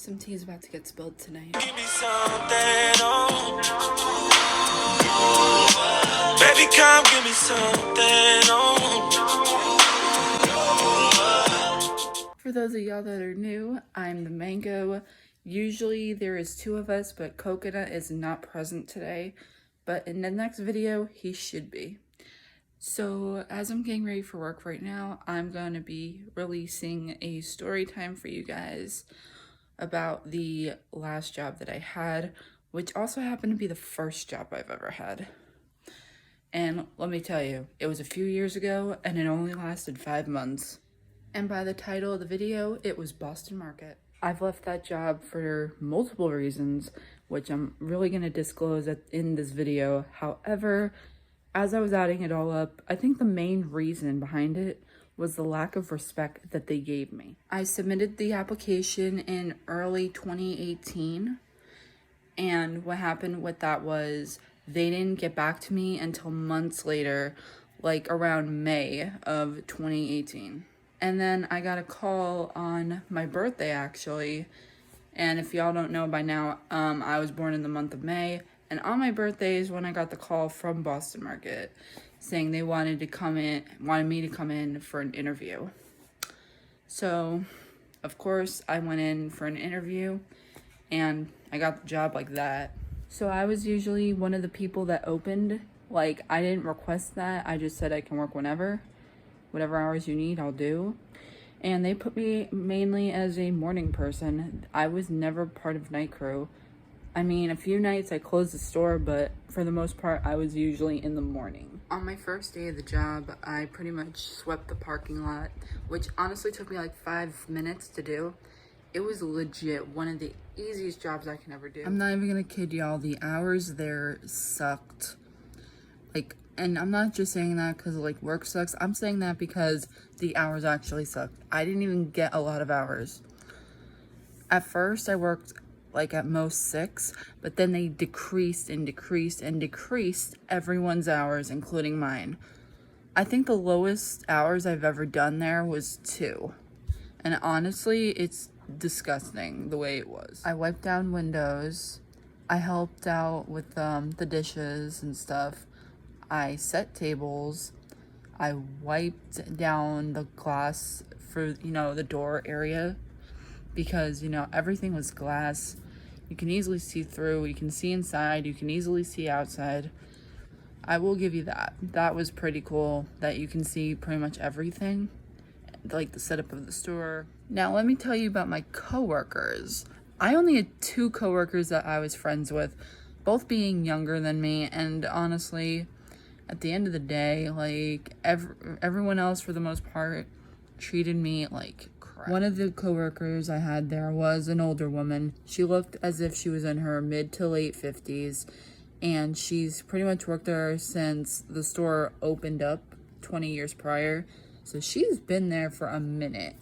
Some tea is about to get spilled tonight. Give me something, oh. Baby, come give me something, oh. For those of y'all that are new, I'm the mango. Usually there is two of us, but Coconut is not present today. But in the next video, he should be. So as I'm getting ready for work right now, I'm going to be releasing a story time for you guys about the last job that I had, which also happened to be the first job I've ever had. And let me tell you, it was a few years ago and it only lasted 5 months. And by the title of the video, it was Boston Market. I've left that job for multiple reasons, which I'm really going to disclose in this video. However, as I was adding it all up, I think the main reason behind it was the lack of respect that they gave me. I submitted the application in early 2018, and what happened with that was they didn't get back to me until months later, like around May of 2018. And then I got a call on my birthday, actually, and if y'all don't know by now, I was born in the month of May, and on my birthday is when I got the call from Boston Market saying they wanted me to come in for an interview. So, of course, I went in for an interview and I got the job like that. So I was usually one of the people that opened. Like, I didn't request that. I just said I can work whenever. Whatever hours you need, I'll do. And they put me mainly as a morning person. I was never part of night crew. I mean, a few nights I closed the store, but for the most part, I was usually in the morning. On my first day of the job, I pretty much swept the parking lot, which honestly took me like 5 minutes to do. It was legit one of the easiest jobs I can ever do. I'm not even gonna kid y'all, the hours there sucked. Like, and I'm not just saying that because like work sucks. I'm saying that because the hours actually sucked. I didn't even get a lot of hours. At first, I worked like at most 6, but then they decreased everyone's hours, including mine. I think the lowest hours I've ever done there was 2. And honestly, it's disgusting the way it was. I wiped down windows. I helped out with the dishes and stuff. I set tables. I wiped down the glass for, the door area because, everything was glass. You can easily see through, you can see inside, you can easily see outside. I will give you that. That was pretty cool that you can see pretty much everything, like the setup of the store. Now let me tell you about my coworkers. I only had 2 coworkers that I was friends with, both being younger than me, and honestly, at the end of the day, like everyone else for the most part treated me like crap. One of the coworkers I had there was an older woman. She looked as if she was in her mid to late 50s, and she's pretty much worked there since the store opened up 20 years prior. So she's been there for a minute.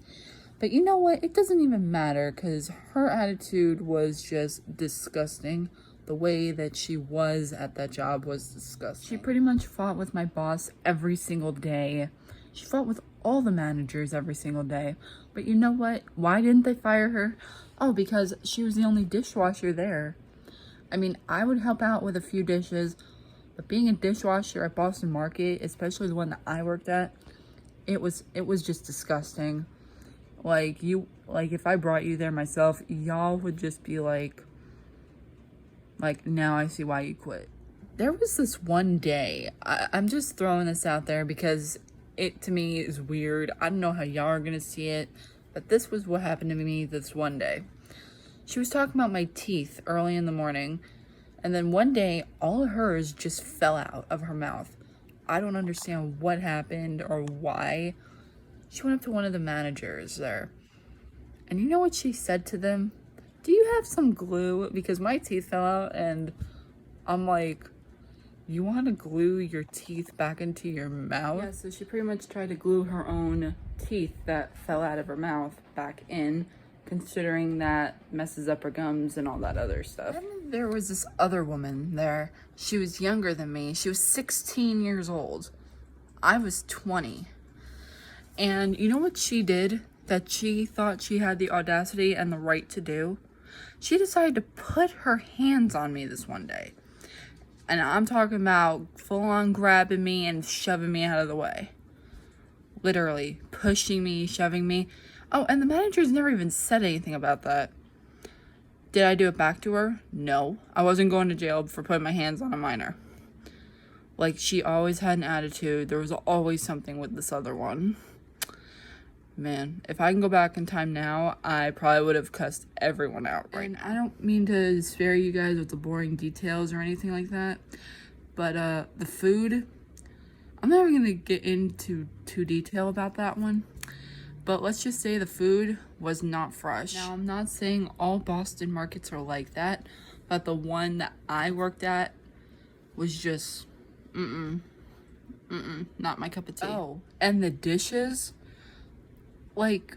But you know what? It doesn't even matter because her attitude was just disgusting. The way that she was at that job was disgusting. She pretty much fought with my boss every single day. She fought with all the managers every single day. But you know what? Why didn't they fire her? Oh, because she was the only dishwasher there. I mean, I would help out with a few dishes, but being a dishwasher at Boston Market, especially the one that I worked at, it was just disgusting. Like if I brought you there myself, y'all would just be like, now I see why you quit. There was this one day, I'm just throwing this out there because it to me is weird. I don't know how y'all are gonna see it, but this was what happened to me this one day. She was talking about my teeth early in the morning, and then one day all of hers just fell out of her mouth. I don't understand what happened or why. She went up to one of the managers there, and you know what she said to them? Do you have some glue? Because my teeth fell out, and I'm like, you want to glue your teeth back into your mouth? Yeah, so she pretty much tried to glue her own teeth that fell out of her mouth back in, considering that messes up her gums and all that other stuff. Then there was this other woman there. She was younger than me. She was 16 years old. I was 20. And you know what she did that she thought she had the audacity and the right to do? She decided to put her hands on me this one day. And I'm talking about full on grabbing me and shoving me out of the way. Literally pushing me, shoving me. Oh, and the manager's never even said anything about that. Did I do it back to her? No. I wasn't going to jail for putting my hands on a minor. Like, she always had an attitude. There was always something with this other one. Man, if I can go back in time now, I probably would have cussed everyone out right now. I don't mean to spare you guys with the boring details or anything like that, but the food, I'm not even going to get into too detail about that one, but let's just say the food was not fresh. Now, I'm not saying all Boston markets are like that, but the one that I worked at was just, not my cup of tea. Oh, and the dishes, like,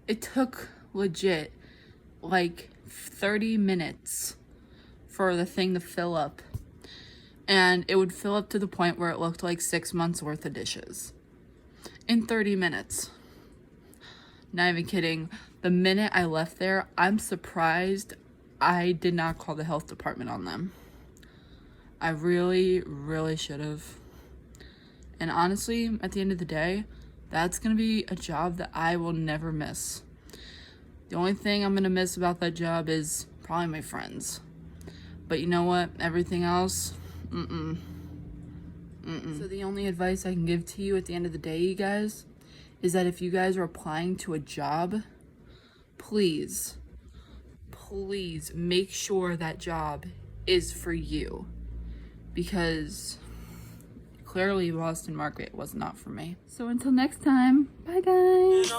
it took legit like 30 minutes for the thing to fill up, and it would fill up to the point where it looked like 6 months worth of dishes in 30 minutes. Not even kidding. The minute I left there, I'm surprised I did not call the health department on them. I really should have. And honestly, at the end of the day, that's going to be a job that I will never miss. The only thing I'm going to miss about that job is probably my friends. But you know what? Everything else, So the only advice I can give to you at the end of the day, you guys, is that if you guys are applying to a job, please make sure that job is for you. Because clearly Boston Market was not for me. So until next time, bye guys.